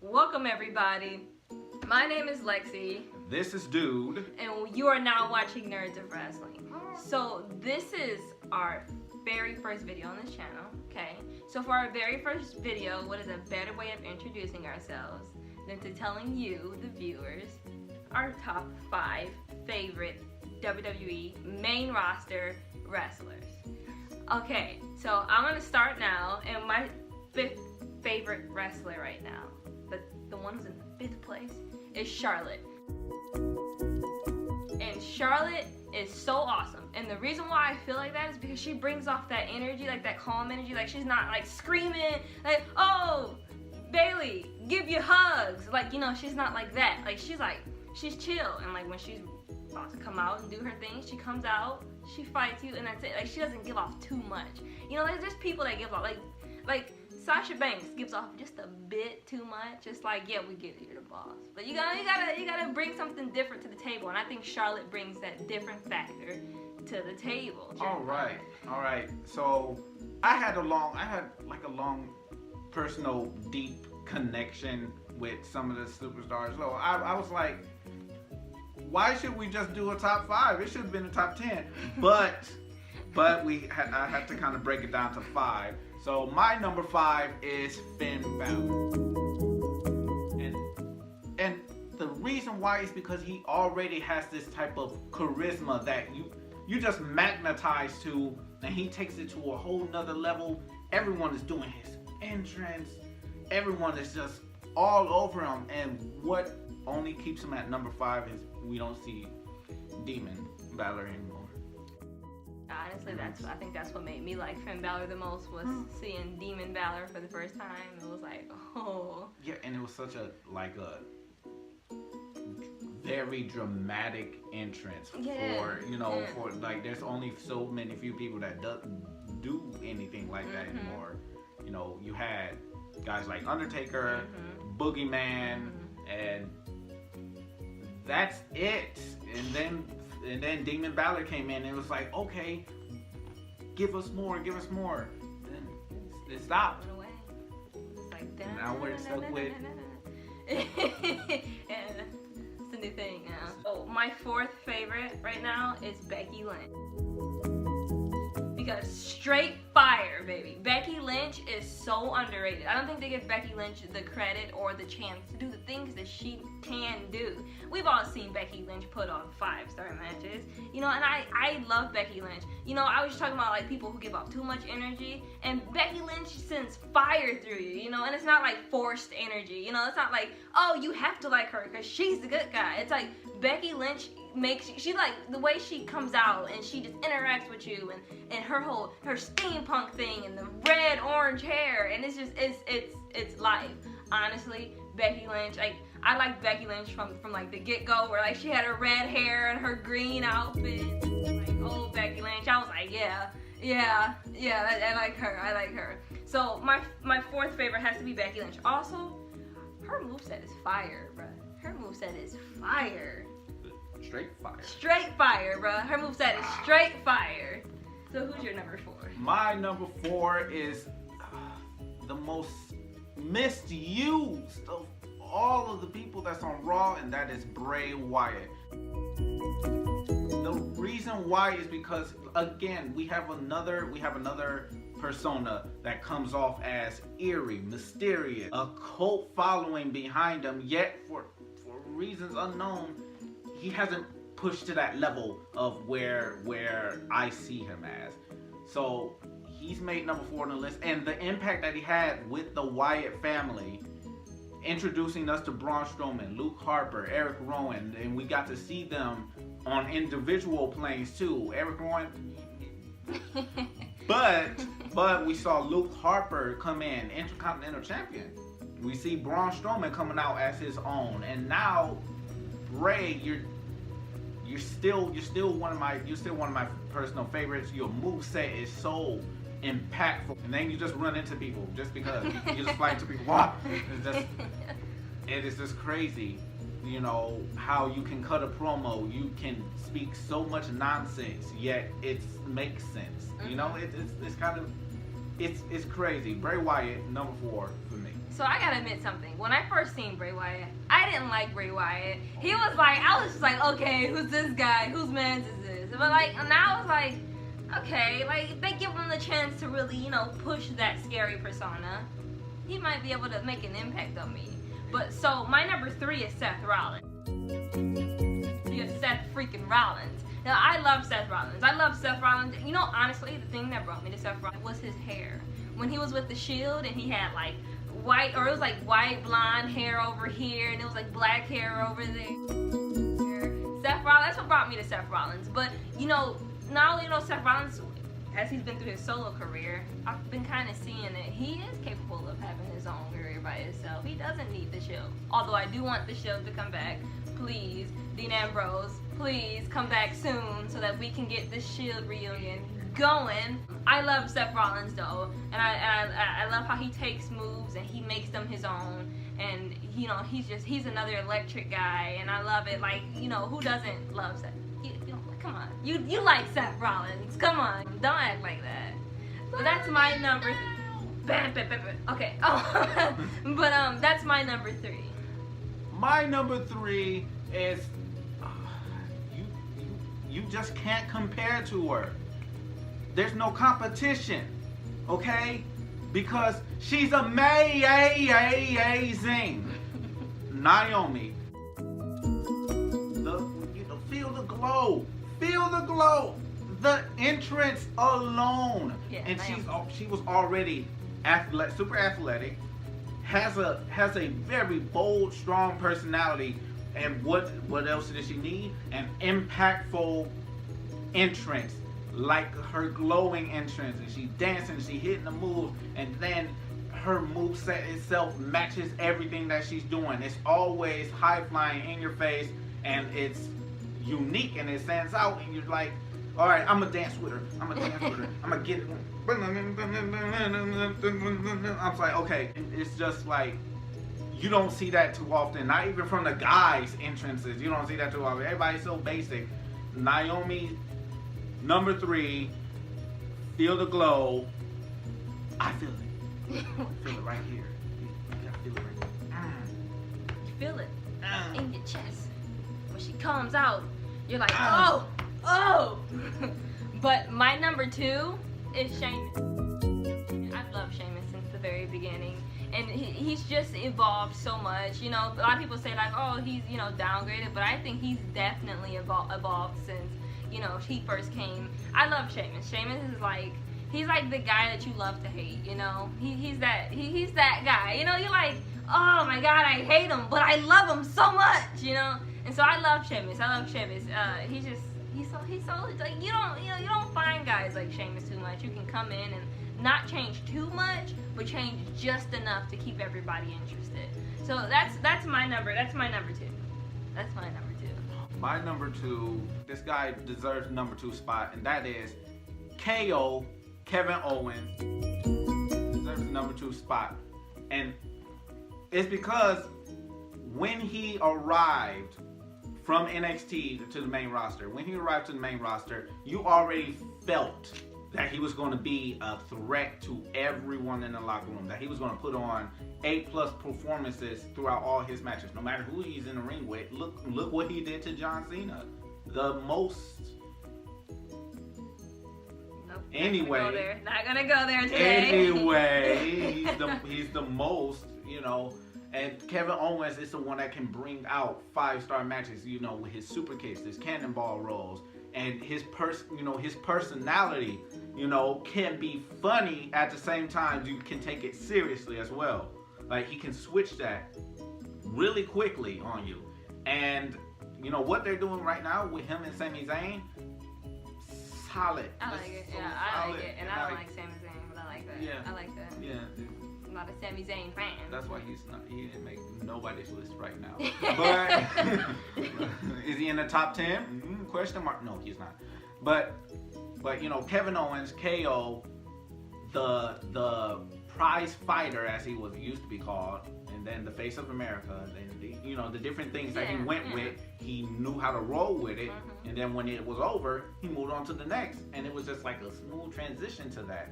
Welcome everybody. My name is Lexy. This is Dude. And you are now watching Nerds of Wrestling. So this is our very first video on this channel, okay? So for our very first video, what is a better way of introducing ourselves than to telling you, the viewers, our top 5 favorite WWE main roster wrestlers. Okay, so I'm gonna start now, and my 5th favorite wrestler right now, the one who's in 5th place, is Charlotte. And Charlotte is so awesome. And the reason why I feel like that is because she brings off that energy, like that calm energy. Like she's not like screaming, like, oh, Bailey, give you hugs. Like, you know, she's not like that. Like she's chill. And like when she's about to come out and do her thing, she comes out, she fights you, and that's it. Like she doesn't give off too much. You know, there's just people that give off, like Sasha Banks gives off just a bit too much. It's like, yeah, we get it, you're the boss. But you gotta bring something different to the table, and I think Charlotte brings that different factor to the table. All right. So I had a long personal deep connection with some of the superstars. So I was like, why should we just do a top 5? It should have been a top 10. But I had to kind of break it down to 5. So my number 5 is Finn Balor. And the reason why is because he already has this type of charisma that you just magnetize to, and he takes it to a whole nother level. Everyone is doing his entrance. Everyone is just all over him. And what only keeps him at number 5 is we don't see Demon Balor anymore. Honestly, I think that's what made me like Finn Balor the most, was seeing Demon Balor for the first time. It was like, oh. Yeah, and it was such a very dramatic entrance for like there's only so many few people that do anything like that anymore. You know, you had guys like Undertaker, Boogeyman, and that's it. And then Demon Balor came in and it was like, okay, give us more. And then it stopped. Went away. It's like, and now we're stuck with. Yeah, it's a new thing now. Oh, my 4th favorite right now is Becky Lynch. Because straight fire, baby. Becky Lynch is so underrated. I don't think they give Becky Lynch the credit or the chance to do the things that she can do. We've all seen Becky Lynch put on 5-star matches, you know, and I love Becky Lynch. You know, I was just talking about like people who give off too much energy, and Becky Lynch sends fire through you, you know, and it's not like forced energy, you know, it's not like, oh, you have to like her because she's the good guy. It's like Becky Lynch she like the way she comes out and she just interacts with you, and her steampunk thing and the red orange hair, and it's just it's life. Honestly, Becky Lynch, like I like Becky Lynch from like the get-go, where like she had her red hair and her green outfit, like old Becky Lynch. I was like, yeah, I like her. So my 4th favorite has to be Becky Lynch. Also, her moveset is fire, bruh. Her moveset is fire. Straight fire, bro. Her moveset is straight fire. So who's your number 4? My number 4 is the most misused of all of the people that's on Raw, and that is Bray Wyatt. The reason why is because, again, we have another persona that comes off as eerie, mysterious, a cult following behind him, yet for reasons unknown, he hasn't pushed to that level of where I see him as. So he's made number 4 on the list, and the impact that he had with the Wyatt family, introducing us to Braun Strowman, Luke Harper, Eric Rowan, and we got to see them on individual planes too. Eric Rowan, but we saw Luke Harper come in, Intercontinental Champion. We see Braun Strowman coming out as his own, and now Bray, you're still one of my personal favorites. Your moveset is so impactful, and then you just run into people just because you just fly into people. Wow, it is just crazy, you know, how you can cut a promo, you can speak so much nonsense, yet it makes sense. You know, it's kind of it's crazy. Bray Wyatt, number 4 for me. So I gotta admit something. When I first seen Bray Wyatt, I didn't like Bray Wyatt. He was like, I was just like, okay, who's this guy? Whose man is this? But like, now I was like, okay, like if they give him the chance to really, you know, push that scary persona, he might be able to make an impact on me. But so my number 3 is Seth Rollins. Yeah, Seth freaking Rollins. Now I love Seth Rollins. I love Seth Rollins. You know, honestly, the thing that brought me to Seth Rollins was his hair. When he was with the Shield and he had like white, or it was like white blonde hair over here and it was like black hair over there. Seth Rollins, that's what brought me to Seth Rollins. But you know, not only, you know, Seth Rollins, as he's been through his solo career, I've been kind of seeing that he is capable of having his own career by himself. He doesn't need the Shield. Although I do want the Shield to come back. Please, Dean Ambrose, please come back soon so that we can get the Shield reunion going. I love Seth Rollins though, and I love how he takes moves and he makes them his own. And you know, he's another electric guy, and I love it. Like, you know, who doesn't love Seth? Come on, you like Seth Rollins? Come on, don't act like that. But that's my number. Okay. Oh, but that's my number 3. My number 3 is you just can't compare to her. There's no competition, okay? Because she's amazing. Naomi. Feel the glow. Feel the glow. The entrance alone. Yeah, and she was already super athletic. Has a very bold, strong personality. And what else did she need? An impactful entrance, like her glowing entrance, and she's dancing, she hitting the moves, and then her moveset itself matches everything that she's doing. It's always high flying, in your face, and it's unique and it stands out, and you're like, all right, I'm gonna dance with her. I'm gonna get it. I'm like, okay. It's just like, you don't see that too often. Not even from the guys' entrances. You don't see that too often. Everybody's so basic. Naomi, number 3, feel the glow. I feel it. I feel it right here. You gotta feel it right here. You feel it in your chest. When she comes out, you're like, oh. But my number 2 is Sheamus. I've loved Sheamus since the very beginning. And he's just evolved so much. You know, a lot of people say like, oh, he's, you know, downgraded. But I think he's definitely evolved since, you know, he first came. I love Sheamus. Sheamus is like, he's like the guy that you love to hate, you know? He's that guy. You know, you're like, oh my God, I hate him, but I love him so much, you know? And so I love Sheamus. He's so like, you don't find guys like Sheamus too much. You can come in and not change too much, but change just enough to keep everybody interested. So that's my number 2. That's my number 2. My number 2, this guy deserves the number 2 spot, and that is KO, Kevin Owens. Deserves the number 2 spot. And it's because when he arrived from NXT to the main roster, you already felt that he was going to be a threat to everyone in the locker room, that he was going to put on A+ performances throughout all his matches, no matter who he's in the ring with. Look what he did to John Cena. The most. Nope, anyway, not gonna go there today. Anyway, he's the most, you know. And Kevin Owens is the one that can bring out 5-star matches, you know, with his super kicks, his cannonball rolls, and his personality, you know, can be funny at the same time. You can take it seriously as well. Like, he can switch that really quickly on you. And you know what they're doing right now with him and Sami Zayn? Solid. I like it. So yeah, I like solid. it. And I don't like Sami Zayn, but I like that. Yeah. I like that. Yeah. I'm not a Sami Zayn fan. That's why he didn't make nobody's list right now. But is he in the top 10? Question mark. No, he's not. But you know, Kevin Owens, KO, the prize fighter, as he used to be called, and then the face of America, and you know, the different things that he went with, he knew how to roll with it. And then when it was over, he moved on to the next, and it was just like a smooth transition to that.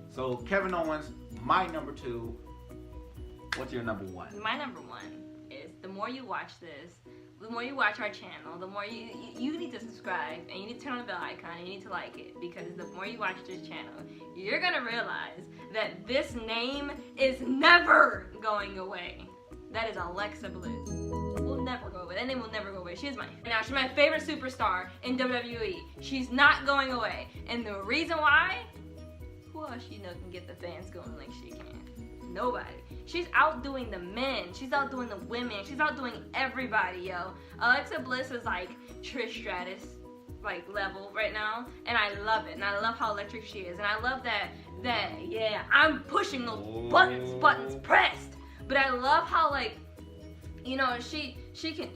So Kevin Owens, my number 2. What's your number one? My number one is the more you watch this, the more you watch our channel, the more you need to subscribe and you need to turn on the bell icon and you need to like it, because the more you watch this channel, you're gonna realize that this name is never going away. That is Alexa Bliss. Will never go away. That name will never go away. She's my favorite superstar in WWE. She's not going away. And the reason why? Who else you know can get the fans going like she can? Nobody. She's outdoing the men. She's outdoing the women. She's outdoing everybody, yo. Alexa Bliss is like Trish Stratus like level right now, and I love it. And I love how electric she is. And I love that yeah, I'm pushing those buttons pressed. But I love how, like, you know, she can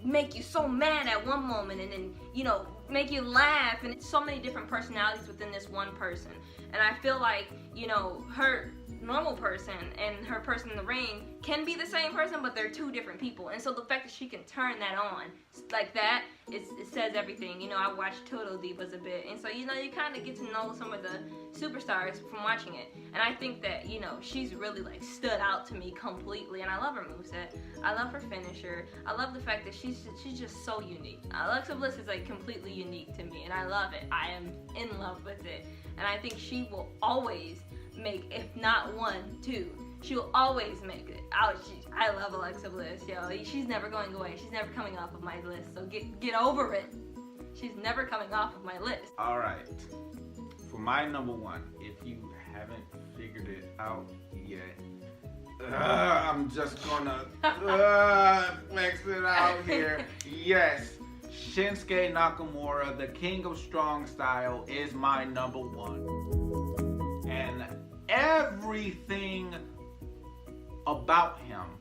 make you so mad at one moment and then, you know, make you laugh, and it's so many different personalities within this one person. And I feel like, you know, her normal person and her person in the ring can be the same person, but they're two different people. And so the fact that she can turn that on like that, it says everything. You know, I watched Total Divas a bit, and so, you know, you kind of get to know some of the superstars from watching it. And I think that, you know, she's really like stood out to me completely, and I love her moveset. I love her finisher. I love the fact that she's just so unique. Alexa Bliss is like completely unique to me, and I love it. I am in love with it, and I think she will always make, if not one, two. She will always make it. I love Alexa Bliss, yo. She's never going away. She's never coming off of my list. So get over it. She's never coming off of my list. All right. For my number one, if you haven't figured it out yet, I'm just gonna flex it out here. Yes, Shinsuke Nakamura, the King of Strong Style, is my number one. And everything about him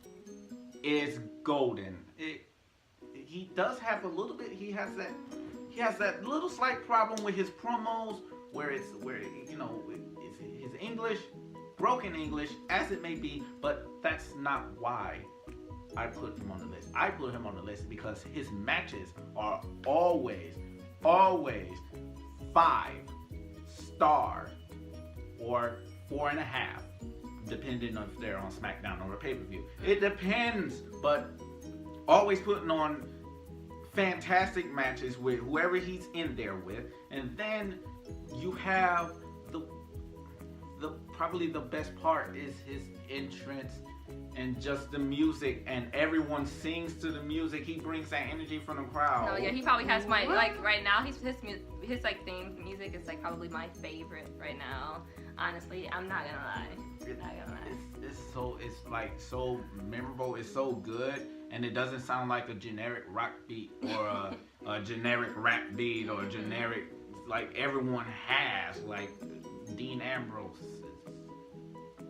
is golden. He does have a little bit. He has that little slight problem with his promos, where you know, it's his English, broken English, as it may be. But that's not why I put him on the list. I put him on the list because his matches are always 5-star or 4.5, depending on if they're on SmackDown or a pay-per-view. It depends, but always putting on fantastic matches with whoever he's in there with. And then you have probably the best part is his entrance and just the music, and everyone sings to the music. He brings that energy from the crowd. No, yeah, he probably has my, like, right now, his like theme music is like probably my favorite right now. Honestly, I'm not gonna lie. It's like so memorable. It's so good, and it doesn't sound like a generic rock beat or a generic rap beat or a generic, like everyone has, like Dean Ambrose.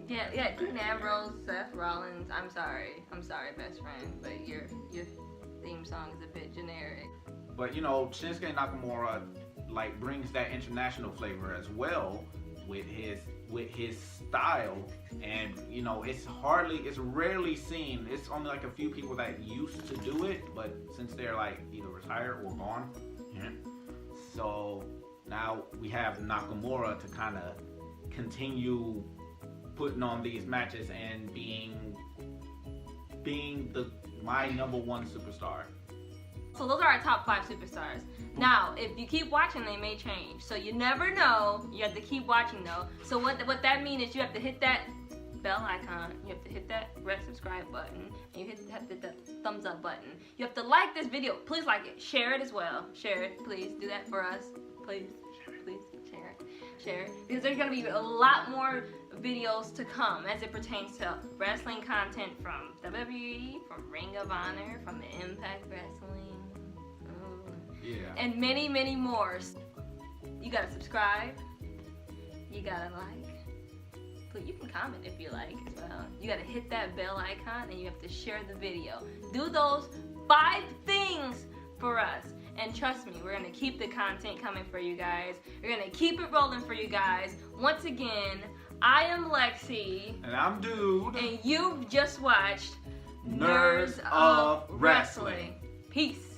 Yeah, Dean Ambrose, Seth Rollins. I'm sorry, best friend, but your theme song is a bit generic. But you know, Shinsuke Nakamura like brings that international flavor as well with his style, and you know, it's rarely seen. It's only like a few people that used to do it, but since they're like either retired or gone, so now we have Nakamura to kind of continue putting on these matches and being my number one superstar. So those are our top 5 superstars. Now, if you keep watching, they may change. So you never know. You have to keep watching though. So what that means is you have to hit that bell icon. You have to hit that red subscribe button. And you have to hit the thumbs up button. You have to like this video. Please like it. Share it as well. Share it. Please do that for us. Please. Please share it. Share it. Because there's going to be a lot more videos to come as it pertains to wrestling content from WWE, from Ring of Honor, from the Impact Wrestling. Yeah. And many, many more. You gotta subscribe. You gotta like. But you can comment if you like as well. You gotta hit that bell icon and you have to share the video. Do those 5 things for us. And trust me, we're gonna keep the content coming for you guys. We're gonna keep it rolling for you guys. Once again, I am Lexy. And I'm Dude. And you've just watched Nerds of Wrestling. Peace.